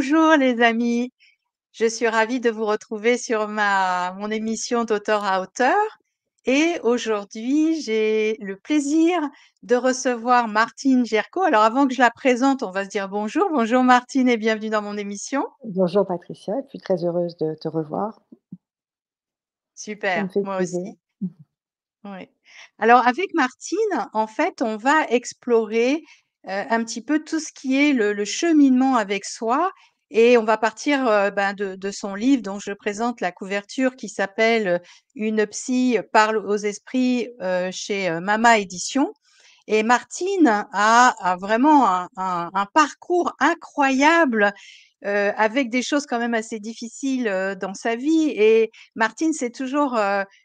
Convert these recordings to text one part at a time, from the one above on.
Bonjour les amis, je suis ravie de vous retrouver sur mon émission d'Auteur à Auteur. Et aujourd'hui, j'ai le plaisir de recevoir Martine Gerco. Alors avant que je la présente, on va se dire bonjour. Bonjour Martine et bienvenue dans mon émission. Bonjour Patricia, je suis très heureuse de te revoir. Ça me Super, fait moi plaisir. aussi. Oui. Alors avec Martine, en fait, on va explorer un petit peu tout ce qui est le cheminement avec soi et on va partir de son livre dont je présente la couverture qui s'appelle Une psy parle aux esprits chez Mama Édition. Et Martine a vraiment un parcours incroyable avec des choses quand même assez difficiles dans sa vie. Et Martine s'est toujours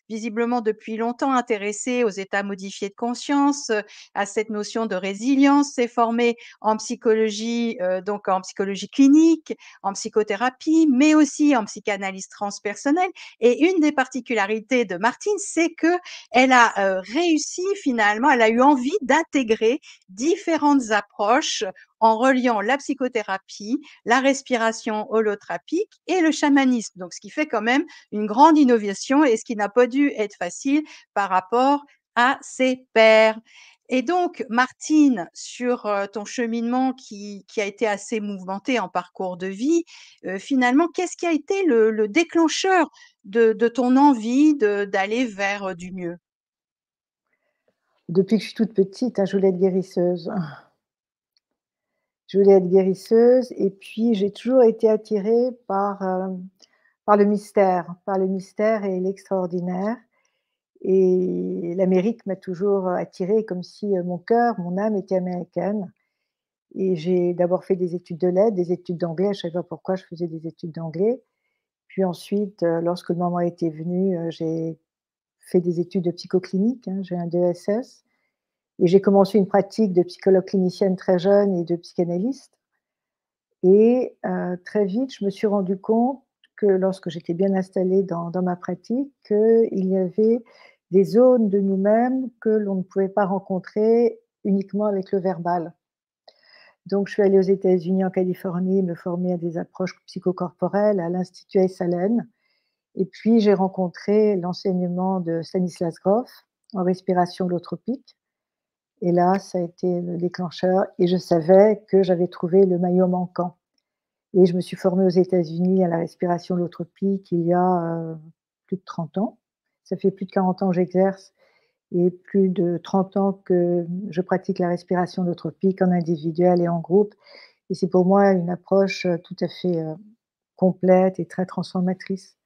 visiblement depuis longtemps intéressée aux états modifiés de conscience, à cette notion de résilience, s'est formée en psychologie, donc en psychologie clinique, en psychothérapie, mais aussi en psychanalyse transpersonnelle. Et une des particularités de Martine, c'est que elle a réussi finalement, elle a eu envie d'intégrer différentes approches en reliant la psychothérapie, la respiration holotropique et le chamanisme. Donc, ce qui fait quand même une grande innovation et ce qui n'a pas dû être facile par rapport à ses pairs. Et donc, Martine, sur ton cheminement qui a été assez mouvementé en parcours de vie, finalement, qu'est-ce qui a été le déclencheur de ton envie d'aller vers du mieux? Depuis que je suis toute petite, hein, je voulais être guérisseuse. Je voulais être guérisseuse et puis j'ai toujours été attirée par le mystère et l'extraordinaire et l'Amérique m'a toujours attirée comme si, mon cœur, mon âme était américaine et j'ai d'abord fait des études de lettres, des études d'anglais, je savais pas pourquoi je faisais des études d'anglais. Puis ensuite, lorsque le moment était venu, j'ai fait des études de psychoclinique, hein, j'ai un DESS et j'ai commencé une pratique de psychologue clinicienne très jeune et de psychanalyste et très vite, je me suis rendu compte que lorsque j'étais bien installée dans ma pratique, qu'il y avait des zones de nous-mêmes que l'on ne pouvait pas rencontrer uniquement avec le verbal. Donc je suis allée aux États-Unis, en Californie, me former à des approches psychocorporelles à l'Institut Esalen et puis j'ai rencontré l'enseignement de Stanislas Grof en respiration holotropique. Et là, ça a été le déclencheur et je savais que j'avais trouvé le maillot manquant et je me suis formée aux États-Unis à la respiration holotropique il y a, plus de 30 ans. Ça fait plus de 40 ans que j'exerce et plus de 30 ans que je pratique la respiration holotropique en individuel et en groupe et c'est pour moi une approche, tout à fait, complète et très transformatrice.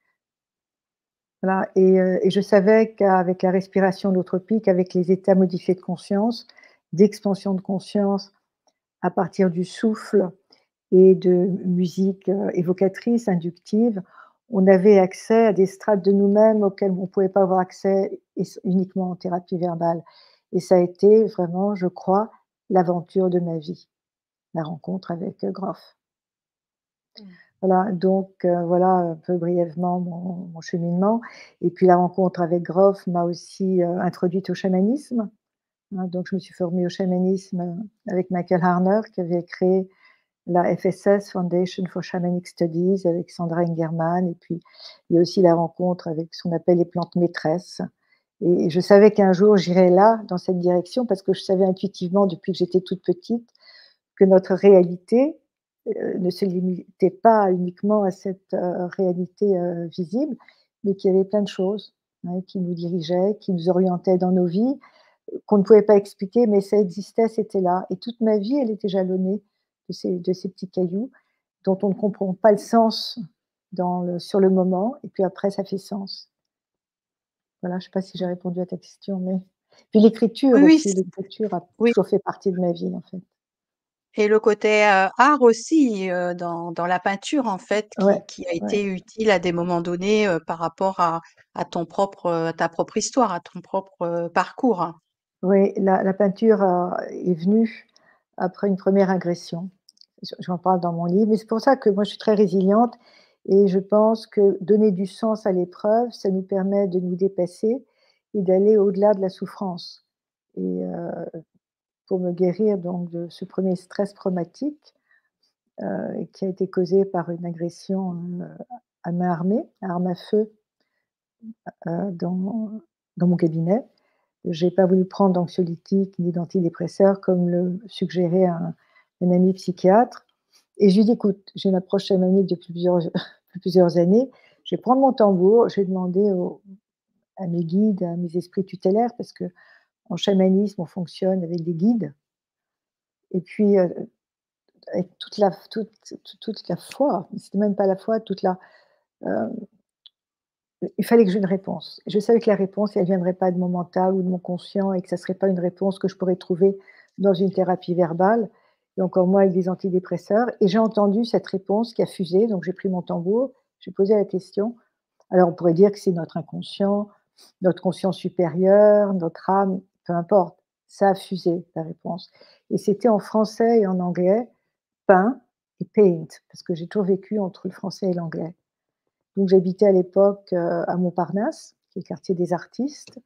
Voilà et je savais qu'avec la respiration holotropique, avec les états modifiés de conscience, d'expansion de conscience à partir du souffle et de musique, évocatrice, inductive, on avait accès à des strates de nous-mêmes auxquelles on ne pouvait pas avoir accès uniquement en thérapie verbale et ça a été vraiment, je crois, l'aventure de ma vie, la rencontre avec, Grof. Mmh. Voilà, donc voilà un peu brièvement mon cheminement et puis la rencontre avec Grof m'a aussi, introduite au chamanisme, hein, donc je me suis formée au chamanisme, avec Michael Harner qui avait créé la FSS, Foundation for Shamanic Studies, avec Sandra Ingerman et puis il y a aussi la rencontre avec ce qu'on appelle les plantes maîtresses et je savais qu'un jour j'irais là, dans cette direction parce que je savais intuitivement depuis que j'étais toute petite que notre réalité, ne se limitait pas uniquement à cette, réalité, visible, mais qu'il y avait plein de choses, ouais, qui nous dirigeaient, qui nous orientaient dans nos vies, qu'on ne pouvait pas expliquer, mais ça existait, c'était là et toute ma vie, elle était jalonnée de ces petits cailloux dont on ne comprend pas le sens sur le moment et puis après ça fait sens. Voilà, je ne sais pas si j'ai répondu à ta question, mais puis l'écriture Oui, oui, aussi, l'écriture a oui. toujours fait partie de ma vie, en fait. Et le côté art aussi dans la peinture en fait Ouais, qui a ouais. été utile à des moments donnés par rapport à à ta propre histoire, à ton propre parcours, hein. Oui, la peinture, est venue après une première agression. J'en parle dans mon livre, mais c'est pour ça que moi je suis très résiliente et je pense que donner du sens à l'épreuve, ça nous permet de nous dépasser et d'aller au-delà de la souffrance et pour me guérir donc de ce premier stress traumatique, qui a été causée par une agression, à main armée, à arme à feu, dans mon cabinet. J'ai pas voulu prendre d'anxiolytiques ni d'antidépresseurs comme le suggérait un ami psychiatre et je lui ai dit: «Écoute, j'ai une approche chamanique depuis plusieurs depuis plusieurs années, je vais prendre mon tambour, je vais demander à mes guides, à mes esprits tutélaires» parce qu'en chamanisme, on fonctionne avec des guides et puis, avec toute la foi, c'était même pas la foi, heu, il fallait que j'ai une réponse. Je savais que la réponse, elle viendrait pas de mon mental ou de mon conscient et que ça serait pas une réponse que je pourrais trouver dans une thérapie verbale et encore moins avec des antidépresseurs et j'ai entendu cette réponse qui a fusé, donc j'ai pris mon tambour, j'ai posé la question. Alors on pourrait dire que c'est notre inconscient, notre conscience supérieure, notre âme, peu importe. Ça a fusé la réponse et c'était en français et en anglais, peint et paint, parce que j'ai toujours vécu entre le français et l'anglais. Donc j'habitais à l'époque, à Montparnasse, qui est le quartier des artistes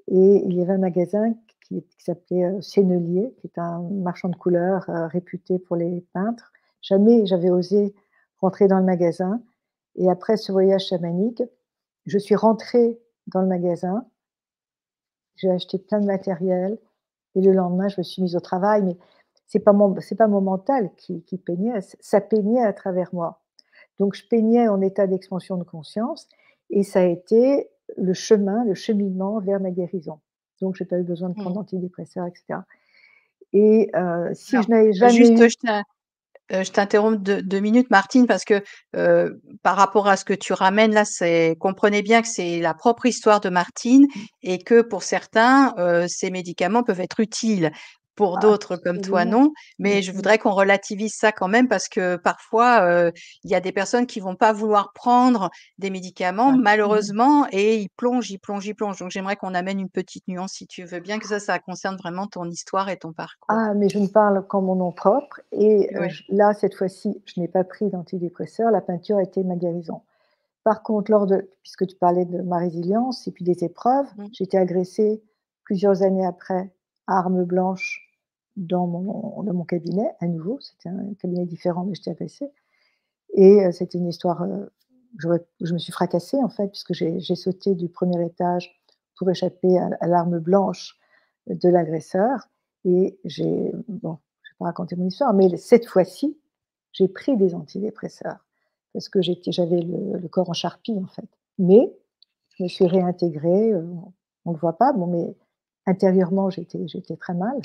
et il y avait un magasin qui s'appelait, Sennelier, qui est un marchand de couleurs, réputé pour les peintres. Jamais j'avais osé rentrer dans le magasin et après ce voyage chamanique, je suis rentrée dans le magasin, j'ai acheté plein de matériel et le lendemain, je me suis mise au travail, mais c'est pas mon mental qui peignait, ça peignait à travers moi. Donc je peignais en état d'expansion de conscience et ça a été le chemin, le cheminement vers ma guérison. Donc j'ai pas eu besoin de prendre Mmh. d'antidépresseurs et cetera et si Alors, je n'avais jamais juste, eu je t'interromps 2 minutes Martine parce que, par rapport à ce que tu ramènes là, c'est comprenez bien que c'est la propre histoire de Martine et que pour certains, ces médicaments peuvent être utiles. Pour d'autres comme toi, absolument, non. mmh Mais je mh. voudrais qu'on relativise ça quand même parce que parfois, il y a des personnes qui vont pas vouloir prendre des médicaments Ouais, mmh. malheureusement et ils plongent, ils plongent, ils plongent. Donc j'aimerais qu'on amène une petite nuance si tu veux bien, que ça concerne vraiment ton histoire et ton parcours. Ah mais je ne parle qu'en mon nom propre et Ouais. j là, cette fois-ci, je n'ai pas pris d'antidépresseurs, la peinture a été ma guérison. Par contre, puisque tu parlais de ma résilience et puis des épreuves, Mmh. j'ai été agressée plusieurs années après, à arme blanche, dans mon cabinet, à nouveau. C'était un cabinet différent, mais j'étais agressée et c'était une histoire, je me suis fracassée, en fait, puisque j'ai sauté du premier étage pour échapper à l'arme blanche de l'agresseur et bon, je vais pas raconter mon histoire, mais cette fois-ci, j'ai pris des antidépresseurs parce que j'avais le corps en charpie, en fait. Mais je me suis réintégrée, on le voit pas, bon, mais intérieurement, j'étais très mal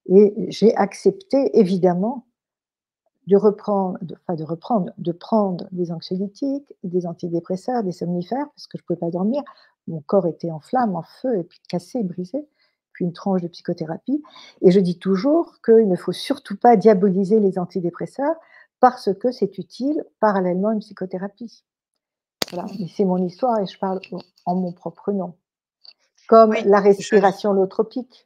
et j'ai accepté évidemment de prendre des anxiolytiques, des antidépresseurs, des somnifères parce que je pouvais pas dormir. Mon corps était en flammes, en feu et puis cassé, brisé, puis une tranche de psychothérapie et je dis toujours qu'il ne faut surtout pas diaboliser les antidépresseurs parce que c'est utile parallèlement à une psychothérapie. Voilà, mais c'est mon histoire et je parle en mon propre nom. Comme Oui, la je respiration holotropique.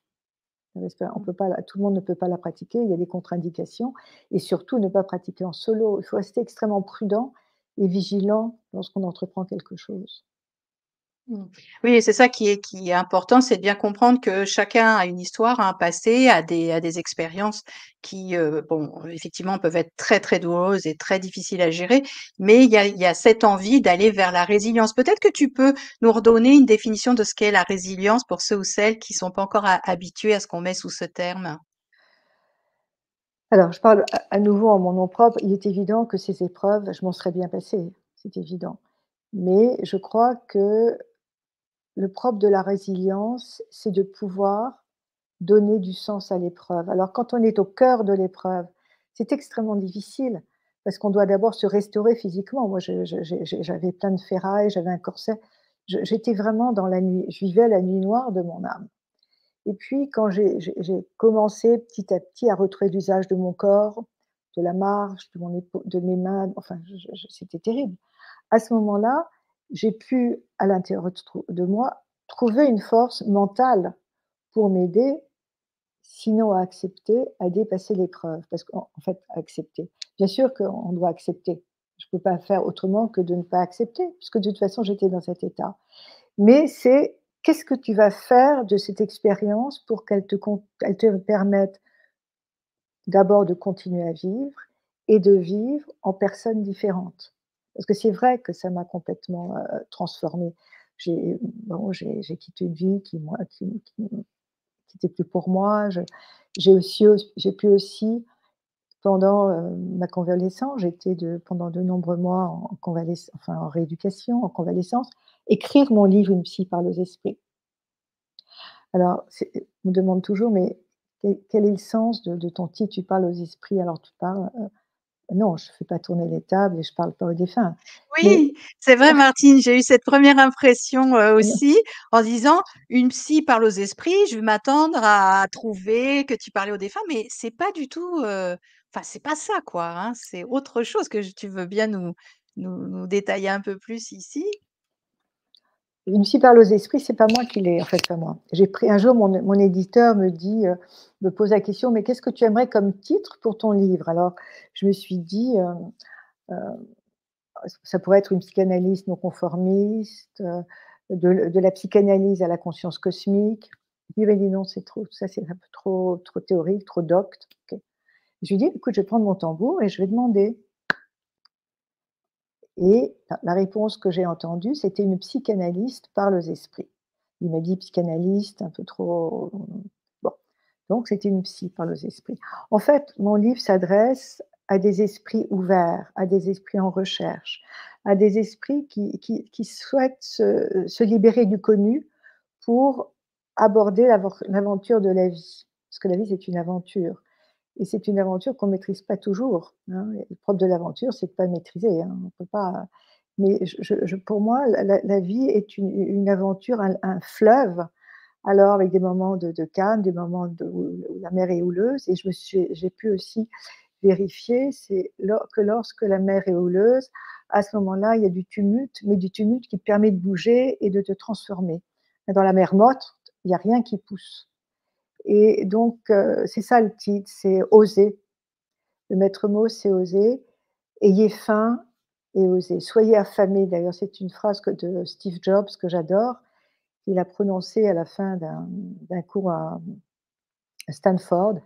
On peut pas tout le monde ne peut pas la pratiquer, il y a des contre-indications et surtout ne pas pratiquer en solo. Il faut rester extrêmement prudent et vigilant lorsqu'on entreprend quelque chose. Mmh. Oui et c'est ça qui est important, c'est de bien comprendre que chacun a une histoire, un passé, a des expériences qui, bon, effectivement peuvent être très, très douloureuses et très difficiles à gérer, mais il y a cette envie d'aller vers la résilience. Peut-être que tu peux nous redonner une définition de ce qu'est la résilience pour ceux ou celles qui sont pas encore habitués à ce qu'on met sous ce terme? Alors je parle à nouveau en mon nom propre. Il est évident que ces épreuves, je m'en serais bien passée, c'est évident. Mais je crois que le propre de la résilience, c'est de pouvoir donner du sens à l'épreuve. Alors quand on est au cœur de l'épreuve, c'est extrêmement difficile parce qu'on doit d'abord se restaurer physiquement. Moi, j'avais plein de ferrailles, j'avais un corset. J'étais vraiment dans la nuit. Je vivais la nuit noire de mon âme. Et puis quand j'ai commencé petit à petit à retrouver l'usage de mon corps, de la marche, de mes mains, enfin, c'était terrible. À ce moment-là, j'ai pu, à l'intérieur de moi, trouver une force mentale pour m'aider, sinon à accepter, à dépasser l'épreuve. Parce qu'en fait, accepter. Bien sûr qu'on doit accepter. Je ne peux pas faire autrement que de ne pas accepter, puisque de toute façon, j'étais dans cet état. Mais c'est qu'est-ce que tu vas faire de cette expérience pour elle te permette d'abord de continuer à vivre et de vivre en personne différente. Parce que c'est vrai que ça m'a complètement, transformée. J'ai quitté une vie qui était plus pour moi. J'ai pu aussi pendant, ma convalescence, j'étais pendant de nombreux mois en rééducation, en convalescence, écrire mon livre «Une psy parle aux esprits». Alors on me demande toujours: «Mais quel est le sens de ton titre? Tu parles aux esprits, alors tu parles». Non, je ne fais pas tourner les tables et je ne parle pas aux défunts. Mais Oui, c'est vrai Martine, j'ai eu cette première impression, aussi en disant: «Une psy parle aux esprits», je vais m'attendre à trouver que tu parlais aux défunts, mais c'est pas du tout, enfin c'est pas ça quoi, hein, c'est autre chose que tu veux bien nous détailler un peu plus ici? une psy parle aux esprits, c'est pas moi qui l'ai en fait, pas moi. J'ai pris un jour mon éditeur me pose la question: «Mais qu'est-ce que tu aimerais comme titre pour ton livre?» Alors je me suis dit, heu ça pourrait être une psychanalyse non conformiste, de la psychanalyse à la conscience cosmique. Il m'a dit: «Non, c'est trop, ça c'est un peu trop théorique, trop docte». OK. Je lui dis: «Écoute, je vais prendre mon tambour et je vais demander». Et la réponse que j'ai entendue, c'était: «Une psychanalyste parle aux esprits». Il m'a dit: «Psychanalyste, un peu trop». Bon, donc c'était une psy parle aux esprits. En fait, mon livre s'adresse à des esprits ouverts, à des esprits en recherche, à des esprits qui souhaitent se libérer du connu pour aborder l'aventure de la vie. Parce que la vie, c'est une aventure. Et c'est une aventure qu'on ne maîtrise pas toujours, hein. Et le propre de l'aventure, c'est de pas maîtriser, hein. On peut pas, mais pour moi, la vie est une aventure, un fleuve, alors avec des moments de calme, des moments où la mer est houleuse. Et j'ai pu aussi vérifier, que lorsque la mer est houleuse, à ce moment-là, il y a du tumulte, mais du tumulte qui te permet de bouger et de te transformer. Dans la mer morte, il y a rien qui pousse. Et donc c'est ça le titre, c'est oser. Le maître mot, c'est oser. Ayez faim et osez. Soyez affamés. D'ailleurs, c'est une phrase de Steve Jobs que j'adore. Il a prononcée à la fin d'un cours à Stanford.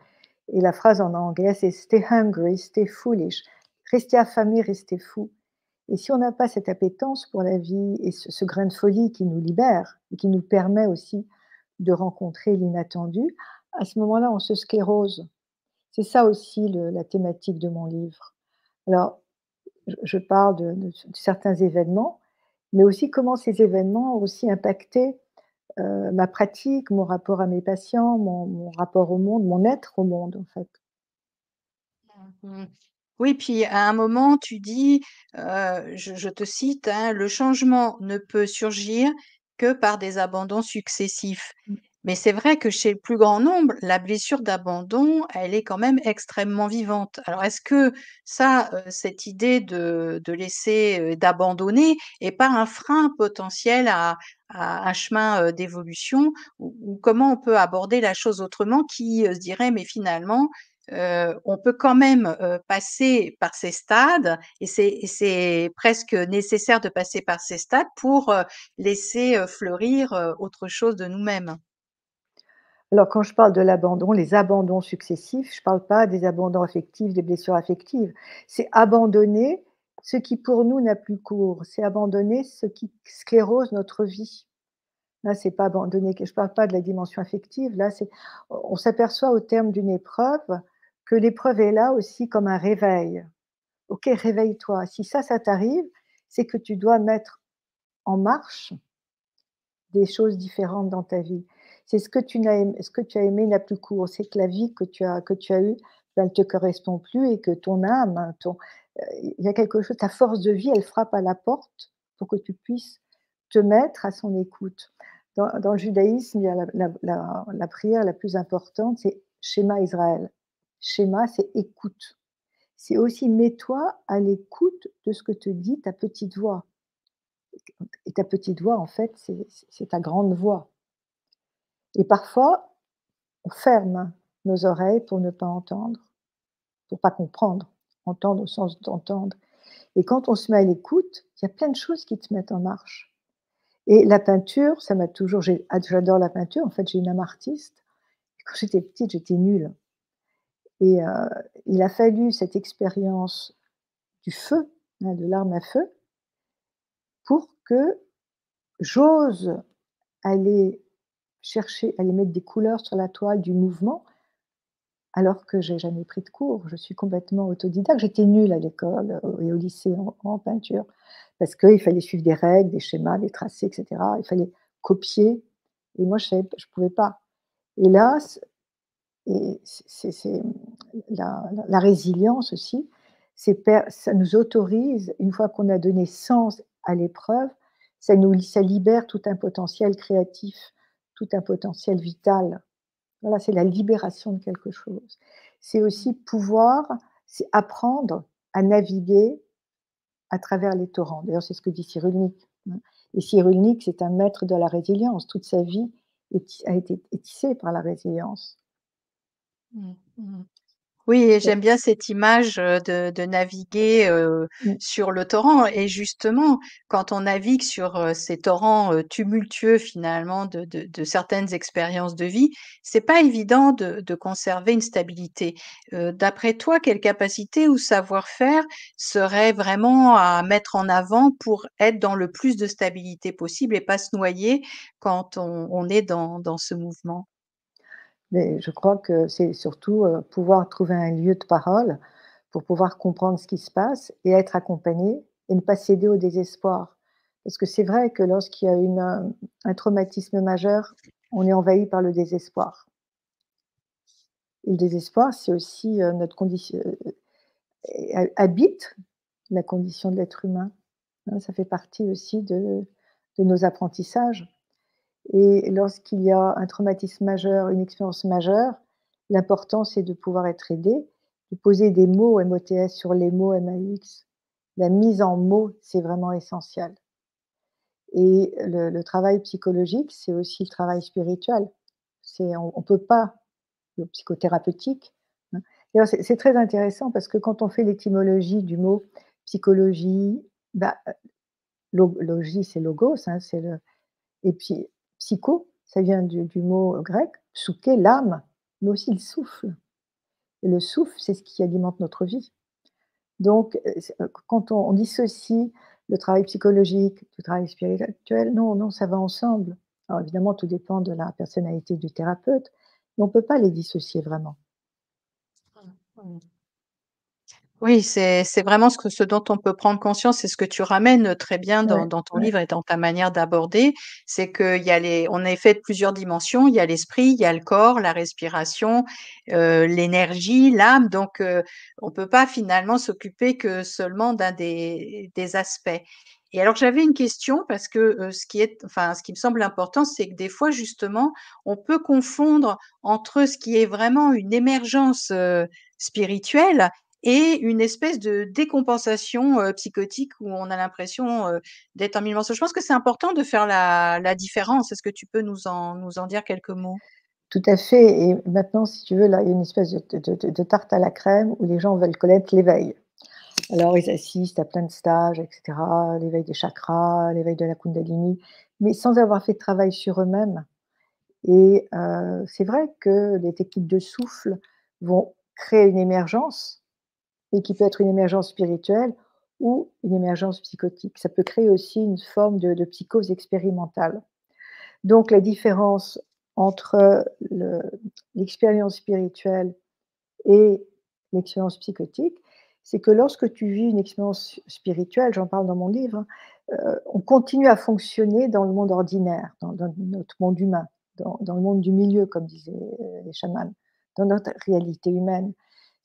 Et la phrase en anglais, c'est Stay hungry, stay foolish. Restez affamés, restez fous. Et si on n'a pas cette appétence pour la vie et ce grain de folie qui nous libère et qui nous permet aussi de rencontrer l'inattendu, à ce moment-là, on se sclérose. C'est ça aussi la thématique de mon livre. Alors, je parle de certains événements, mais aussi comment ces événements ont aussi impacté, ma pratique, mon rapport à mes patients, mon rapport au monde, mon être au monde, en fait. Mmh. Oui, puis à un moment, tu dis, je te cite, hein: «Le changement ne peut surgir que par des abandons successifs». Mmh. Mais c'est vrai que chez le plus grand nombre, la blessure d'abandon, elle est quand même extrêmement vivante. Alors est-ce que ça, cette idée de laisser, d'abandonner est pas un frein potentiel à un chemin, d'évolution? Ou comment on peut aborder la chose autrement qui, se dirait: «Mais finalement, on peut quand même, passer par ces stades et c'est presque nécessaire de passer par ces stades pour, laisser, fleurir, autre chose de nous-mêmes». Alors quand je parle de l'abandon, les abandons successifs, je ne parle pas des abandons affectifs, des blessures affectives. C'est abandonner ce qui pour nous n'a plus cours, c'est abandonner ce qui sclérose notre vie. Là, c'est pas abandonner, je parle pas de la dimension affective, là, on s'aperçoit au terme d'une épreuve que l'épreuve est là aussi comme un réveil. OK, réveille-toi. Si ça t'arrive, c'est que tu dois mettre en marche des choses différentes dans ta vie. C'est ce que tu as aimé n'a plus cours. C'est que la vie que tu as eue, ben, elle te correspond plus et que ton âme, hein, il y a quelque chose, ta force de vie, elle frappe à la porte pour que tu puisses te mettre à son écoute. Dans le judaïsme, il y a la prière la plus importante, c'est Shema Israël. Shema, c'est écoute. C'est aussi mets-toi à l'écoute de ce que te dit ta petite voix. Et ta petite voix, en fait, c'est ta grande voix. Et parfois, on ferme nos oreilles pour ne pas entendre, pour pas comprendre. Entendre au sens d'entendre. Et quand on se met à l'écoute, il y a plein de choses qui te mettent en marche. Et la peinture, ça m'a toujours j'adore la peinture, en fait, j'ai une âme artiste. Quand j'étais petite, j'étais nulle. et il a fallu cette expérience du feu, hein, de l'arme à feu, pour que j'ose aller chercher, aller mettre des couleurs sur la toile du mouvement, alors que j'ai jamais pris de cours. Je suis complètement autodidacte. J'étais nulle à l'école, et au lycée en peinture, parce qu'il fallait suivre des règles, des schémas, des tracés et cetera. Il fallait copier et moi je pouvais pas. Et là, c'est la résilience aussi, ça nous autorise, une fois qu'on a donné sens à l'épreuve, ça libère tout un potentiel créatif, tout un potentiel vital. Voilà, c'est la libération de quelque chose. C'est aussi c'est apprendre à naviguer à travers les torrents. D'ailleurs, c'est ce que dit Cyrulnik, hein. Et Cyrulnik, c'est un maître de la résilience. Toute sa vie est tissée par la résilience. Mmh, mmh. Oui et Et j'aime bien cette image, de naviguer, mmh, sur le torrent et justement, quand on navigue sur, ces torrents, tumultueux finalement de certaines expériences de vie, c'est pas évident de conserver une stabilité. D'après toi, quelle capacité ou savoir-faire serait vraiment à mettre en avant pour être dans le plus de stabilité possible et pas se noyer quand on est dans ce mouvement? mais je crois que c'est surtout, pouvoir trouver un lieu de parole pour pouvoir comprendre ce qui se passe et être accompagné et ne pas céder au désespoir. Parce que c'est vrai que lorsqu'il y a un traumatisme majeur, on est envahi par le désespoir. Et le désespoir, c'est aussi, notre condition habite la condition de l'être humain, hein. Ça fait partie aussi de nos apprentissages. Et lorsqu'il y a un traumatisme majeur, une expérience majeure, l'important, c'est de pouvoir être aidé, de poser des mots MOTS sur les mots MAUX. La mise en mots, c'est vraiment essentiel. Et le travail psychologique, c'est aussi le travail spirituel. On peut pas, le psychothérapeutique, hein. D'ailleurs, c'est très intéressant parce que quand on fait l'étymologie du mot psychologie, bah, logie, c'est logos, hein, c'est le et puis psycho, ça vient du mot grec, psyché, l'âme, mais aussi le souffle. Et le souffle, c'est ce qui alimente notre vie. Donc, quand on dissocie le travail psychologique du travail spirituel, non, non, ça va ensemble. Alors évidemment, tout dépend de la personnalité du thérapeute, mais on ne peut pas les dissocier vraiment. Mmh. Oui, c'est vraiment ce dont on peut prendre conscience et ce que tu ramènes, très bien Ouais, dans ton ouais, livre et dans ta manière d'aborder, c'est qu'il y a on est fait de plusieurs dimensions. Il y a l'esprit, il y a le corps, la respiration, l'énergie, l'âme, donc on peut pas finalement s'occuper que seulement d'un des aspects. Et alors j'avais une question parce que, ce qui me semble important, c'est que des fois justement, on peut confondre entre ce qui est vraiment une émergence, spirituelle et une espèce de décompensation, psychotique où on a l'impression, d'être en mille morceaux. Je pense que c'est important de faire la différence. Est-ce que tu peux nous en dire quelques mots? tout à fait. Et maintenant, si tu veux, là, il y a une espèce de tarte à la crème où les gens veulent connaître l'éveil. Alors, ils assistent à plein de stages, et cetera, l'éveil des chakras, l'éveil de la kundalini, mais sans avoir fait de travail sur eux-mêmes. Et c'est vrai que les techniques de souffle vont créer une émergence, et qui peut être une émergence spirituelle ou une émergence psychotique. Ça peut créer aussi une forme de psychose expérimentale. Donc la différence entre l'expérience spirituelle et l'expérience psychotique, c'est que lorsque tu vis une expérience spirituelle, j'en parle dans mon livre, on continue à fonctionner dans le monde ordinaire, dans notre monde humain, dans le monde du milieu, comme disaient les chamans, dans notre réalité humaine.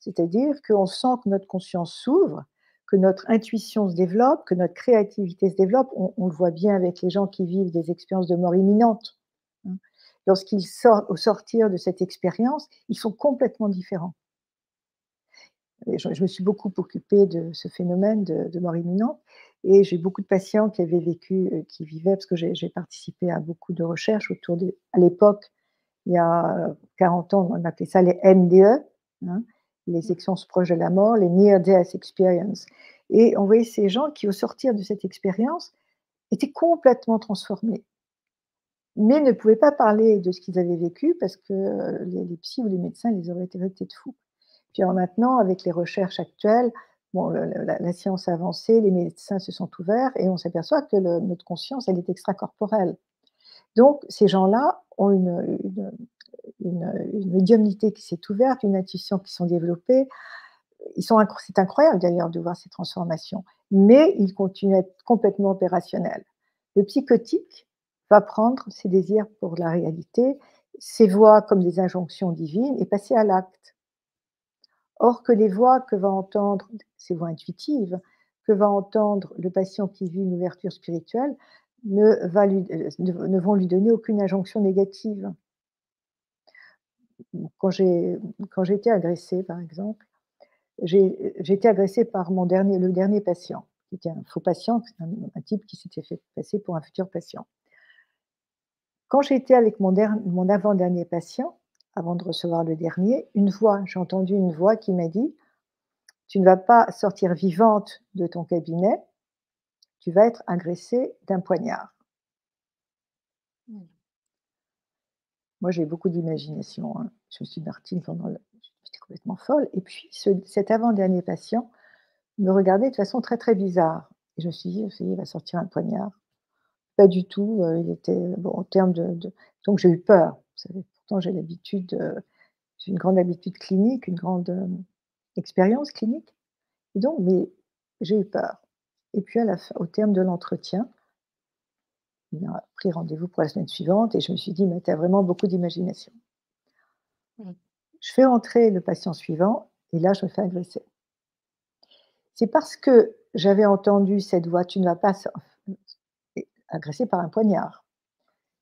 C'est-à-dire qu'on sent que notre conscience s'ouvre, que notre intuition se développe, que notre créativité se développe. On le voit bien avec les gens qui vivent des expériences de mort imminente, hein. Lorsqu'ils sortent, au sortir de cette expérience, ils sont complètement différents. Et je me suis beaucoup occupée de ce phénomène de mort imminente et j'ai beaucoup de patients qui avaient vécu, qui vivaient parce que j'ai participé à beaucoup de recherches autour de à l'époque, il y a 40 ans, on appelait ça les NDE, hein, les expériences proches de la mort, les Near Death Experience, et on voyait ces gens qui, au sortir de cette expérience, étaient complètement transformés, mais ne pouvaient pas parler de ce qu'ils avaient vécu parce que, les psys ou les médecins les auraient traités de fous. Puis alors maintenant, avec les recherches actuelles, bon, la science a avancé, les médecins se sont ouverts et on s'aperçoit que notre conscience, elle est extracorporelle. Donc ces gens-là ont une médiumnité qui s'est ouverte, une intuition qui sont développées. C'est incroyable d'ailleurs de voir ces transformations, mais ils continuent à être complètement opérationnels. Le psychotique va prendre ses désirs pour la réalité, ses voix comme des injonctions divines et passer à l'acte. Or que les voix que va entendre, ces voix intuitives, que va entendre le patient qui vit une ouverture spirituelle, ne vont lui donner aucune injonction négative. Quand j'ai été agressée, par exemple, j'ai été agressée par le dernier patient, qui était un faux patient, un type qui s'était fait passer pour un futur patient. Quand j'ai été avec mon avant-dernier patient, avant de recevoir le dernier, j'ai entendu une voix qui m'a dit: «Tu ne vas pas sortir vivante de ton cabinet, tu vas être agressée d'un poignard». Mmh. Moi, j'ai beaucoup d'imagination, hein. Je me suis dit: «Martine, j'étais complètement folle» et puis cet avant-dernier patient me regardait de façon très, très bizarre et je me suis dit: «Il va sortir un poignard». Pas du tout, il était bon en termes donc j'ai eu peur. Vous savez, pourtant j'ai une grande habitude clinique, une grande, expérience clinique et donc mais j'ai eu peur et puis au terme de l'entretien, il m'a pris rendez-vous pour la semaine suivante et je me suis dit: «Mais tu as vraiment beaucoup d'imagination». Mmh. Je fais entrer le patient suivant et là je me fais agresser. C'est parce que j'avais entendu cette voix: «Tu ne vas pas sor» agressée par un poignard.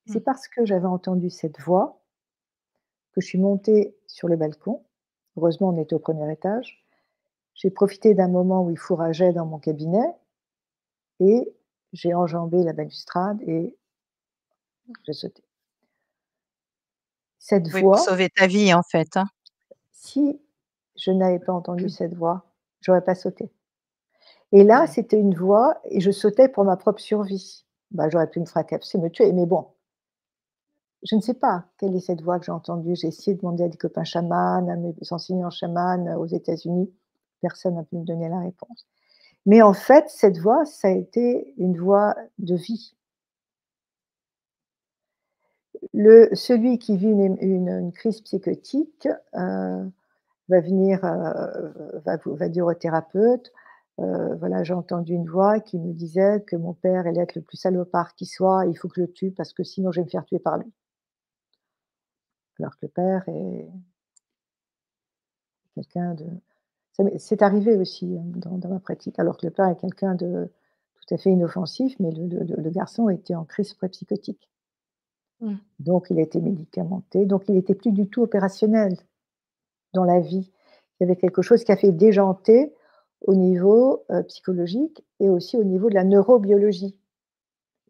C'est Mmh. parce que j'avais entendu cette voix que je suis montée sur le balcon. Heureusement, on était au premier étage. J'ai profité d'un moment où il fourrageait dans mon cabinet et j'ai enjambé la balustrade et j'ai sauté. Cette Oui, pour voix, sauver ta vie, en fait, hein? si je n'avais pas entendu cette voix, j'aurais pas sauté. Et là, Mmh. c'était une voix et je sautais pour ma propre survie. Bah, j'aurais pu me fracasser, me tuer, mais bon, je ne sais pas quelle est cette voix que j'ai entendue. J'ai essayé de demander à des copains chamans, à mes enseignants chamans, aux États-Unis. Personne n'a pu me donner la réponse. Mais en fait, cette voix, ça a été une voix de vie. Celui qui vit une crise psychotique, va venir, va dire au thérapeute, voilà: «J'ai entendu une voix qui me disait que mon père allait être le plus salopard qui soit, il faut que je le tue parce que sinon je vais me faire tuer par lui». Alors que le père est quelqu'un de c'est arrivé aussi, dans ma pratique, alors que le père est quelqu'un de tout à fait inoffensif, mais le garçon était en crise pré-psychotique. Mmh. Donc il a été médicamenté, donc il était plus du tout opérationnel dans la vie. Il y avait quelque chose qui a fait déjanter au niveau, psychologique et aussi au niveau de la neurobiologie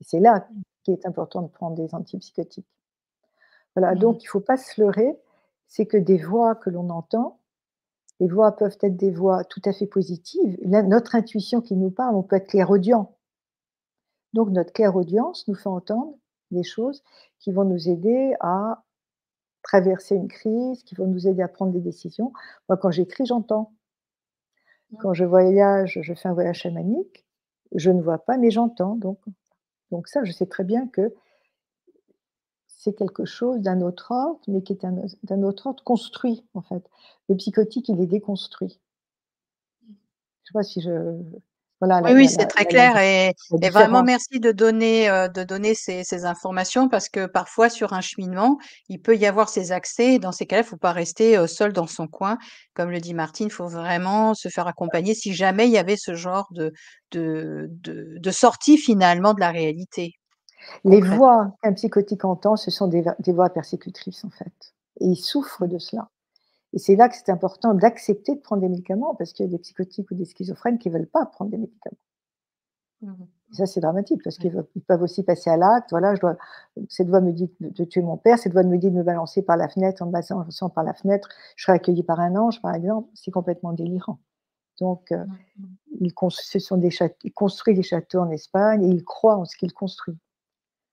et c'est là qu'il est important de prendre des antipsychotiques. Voilà, Mmh. donc il ne faut pas se leurrer, c'est que des voix que l'on entend, les voix peuvent être des voix tout à fait positives. Notre intuition qui nous parle, on peut être clairaudient. Donc notre clairaudience nous fait entendre des choses qui vont nous aider à traverser une crise, qui vont nous aider à prendre des décisions. Moi, quand j'écris, j'entends. Mmh. Quand je voyage, je fais un voyage chamanique, je ne vois pas, mais j'entends. Donc ça, je sais très bien que c'est quelque chose d'un autre ordre, mais qui est d'un autre ordre construit, en fait. Le psychotique, il est déconstruit. Je sais pas si voilà Oui, oui, c'est très clair la et vraiment différence. merci de donner ces informations parce que parfois sur un cheminement, il peut y avoir ces accès et dans ces cas-là, il faut pas rester, seul dans son coin. Comme le dit Martine, il faut vraiment se faire accompagner si jamais il y avait ce genre de sortie finalement de la réalité Les concrète. voix qu'un psychotique entend, ce sont des voix persécutrices, en fait et il souffre Mmh. de cela et c'est là que c'est important d'accepter de prendre des médicaments parce qu'il y a des psychotiques ou des schizophrènes qui veulent pas prendre des médicaments. Mmh mh. Et ça, c'est dramatique parce Oui. ils peuvent aussi passer à l'acte. Voilà, cette voix me dit de tuer mon père, cette voix me dit de me balancer par la fenêtre, en me balançant par la fenêtre, je serai accueilli par un ange, par exemple. C'est complètement délirant. Donc, Mmh mh. il construit des châteaux en Espagne et il croit en ce qu'il construit.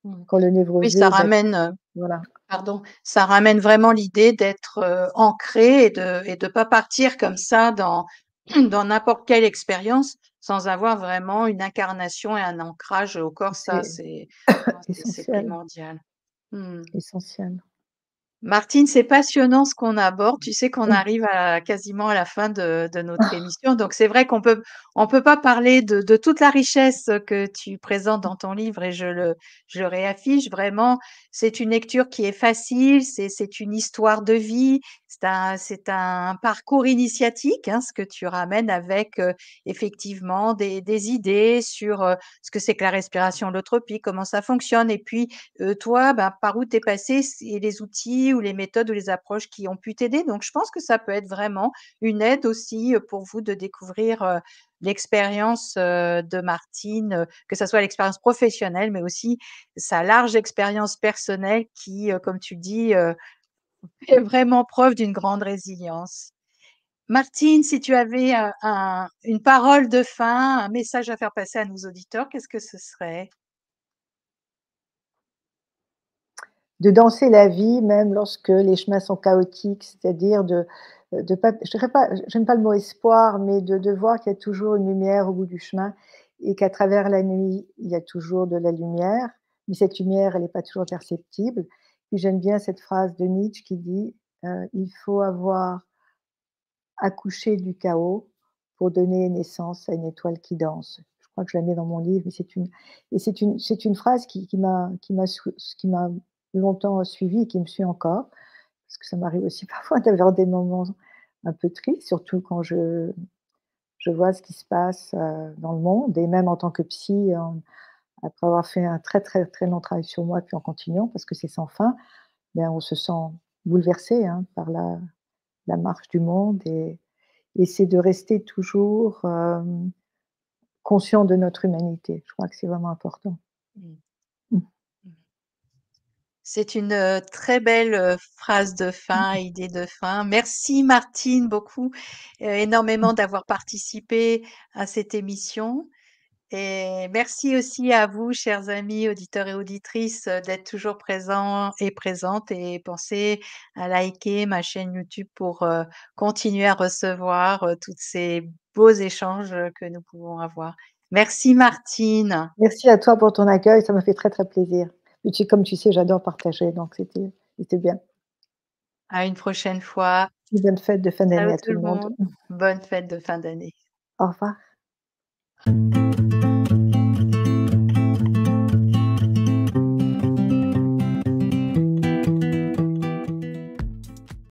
Mmh. quand le Oui, ça névrosé va ramène, voilà, pardon, ça ramène vraiment l'idée d'être, ancré et de pas partir comme ça dans dans n'importe quelle expérience sans avoir vraiment une incarnation et un ancrage au corps. Ça, c'est c'est essentiel, primordial. Mmh. essentiel. Martine, c'est passionnant ce qu'on aborde. Tu sais qu'on arrive à quasiment à la fin de notre émission. Donc, c'est vrai on peut pas parler de toute la richesse que tu présentes dans ton livre et je le réaffiche vraiment. C'est une lecture qui est facile. C'est une histoire de vie. C'est un parcours initiatique, hein, ce que tu ramènes avec, effectivement des idées sur, ce que c'est que la respiration holotropique, comment ça fonctionne. Et puis, toi, bah, par où tu es passé et les outils ou les méthodes ou les approches qui ont pu t'aider. Donc, je pense que ça peut être vraiment une aide aussi pour vous de découvrir l'expérience de Martine, que ça soit l'expérience professionnelle, mais aussi sa large expérience personnelle qui, comme tu le dis, fait vraiment preuve d'une grande résilience. Martine, si tu avais une parole de fin, un message à faire passer à nos auditeurs, qu'est-ce que ce serait? De danser la vie même lorsque les chemins sont chaotiques, c'est-à-dire de pas je dirais pas j'aime pas le mot espoir, mais de voir qu'il y a toujours une lumière au bout du chemin et qu'à travers la nuit, il y a toujours de la lumière, mais cette lumière, elle est pas toujours perceptible. Puis j'aime bien cette phrase de Nietzsche qui dit, «Il faut avoir accouché du chaos pour donner naissance à une étoile qui danse». Je crois que je la mets dans mon livre, mais c'est une phrase qui m'a longtemps suivie et qui me suit encore, parce que ça m'arrive aussi parfois d'avoir des moments un peu tristes, surtout quand je vois ce qui se passe, dans le monde et même en tant que psy, après avoir fait un très, très, très long travail sur moi, puis en continuant parce que c'est sans fin, ben, on se sent bouleversé, hein, par la marche du monde et c'est de rester toujours, conscient de notre humanité. Je crois que c'est vraiment important. Mmh. Mmh. Mmh. C'est une, très belle, phrase de Mmh. fin, idée de fin. Merci Martine beaucoup, énormément d'avoir participé à cette émission et merci aussi à vous, chers amis auditeurs et auditrices, d'être toujours présents et présentes et pensez à liker ma chaîne YouTube pour, continuer à recevoir, tous ces beaux échanges, que nous pouvons avoir. Merci Martine. Merci à toi pour ton accueil, ça m'a fait très, très plaisir. Et tu comme tu sais, j'adore partager, donc c'était bien. À une prochaine fois. Une bonne fête de fin Ciao d'année à tout tout le le monde. monde. Bonne fête de fin d'année. Au revoir.